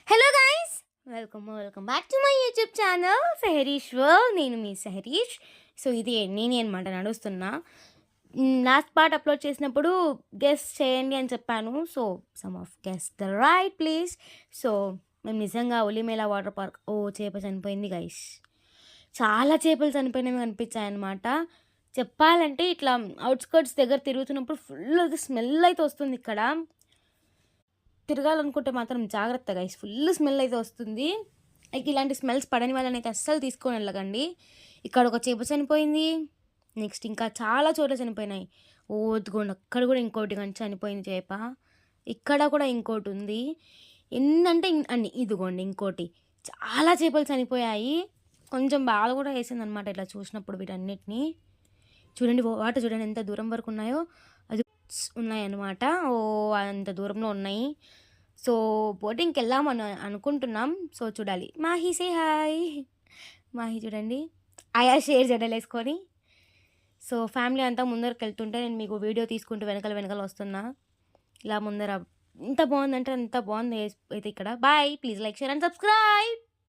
Hello guys, welcome back to my YouTube channel Sehrish world. నేను మీ Sehrish. So ఇది నేనే అనమాట నడుస్తున్నా. లాస్ట్ పార్ట్ అప్లోడ్ చేసినప్పుడు గెస్ చేయండి అని చెప్పాను. So some of guess the right please. So మేము నిజంగా ఒలిమేలా వాటర్ పార్క్ చేప చనిపోయింది గైస్. చాలా చేపలు చనిపోయినవి కనిపించాయి అనమాట. చెప్పాలంటే ఇట్లా అవుట్స్కర్ట్స్ దగ్గర తిరుగుతున్నప్పుడు ఫుల్ అది స్మెల్ అయితే వస్తుంది. ఇక్కడ తిరగాలనుకుంటే మాత్రం జాగ్రత్త గైస్, ఫుల్ స్మెల్ అయితే వస్తుంది. లైక్ ఇలాంటి స్మెల్స్ పడని వాళ్ళని అయితే అస్సలు తీసుకొని వెళ్ళకండి. ఇక్కడ ఒక చేప చనిపోయింది, నెక్స్ట్ ఇంకా చాలా చోట్ల చనిపోయినాయి. ఇదిగోండి అక్కడ కూడా ఇంకోటి కానీ చనిపోయింది చేప. ఇక్కడ కూడా ఇంకోటి ఉంది. ఎన్నంటే అన్ని, ఇదిగోండి ఇంకోటి. చాలా చేపలు చనిపోయాయి. కొంచెం బాధ కూడా వేసింది అనమాట ఇట్లా చూసినప్పుడు వీటన్నిటిని. చూడండి వాటర్ చూడండి ఎంత దూరం వరకు ఉన్నాయో. అది ఉన్నాయన్నమాట. అంత దూరంలో ఉన్నాయి. సో బోటింగ్కి వెళ్దామని అనుకుంటున్నాం. సో చూడాలి. Mahe say hi. మాహి చూడండి ఆయా షేర్ జడలేసుకొని. సో ఫ్యామిలీ అంతా ముందరకు వెళ్తుంటే నేను మీకు వీడియో తీసుకుంటూ వెనకాల వస్తున్నా. ఇలా ముందర ఎంత బాగుందంటే అంత బాగుంది అయితే ఇక్కడ. Bye, please like share and subscribe.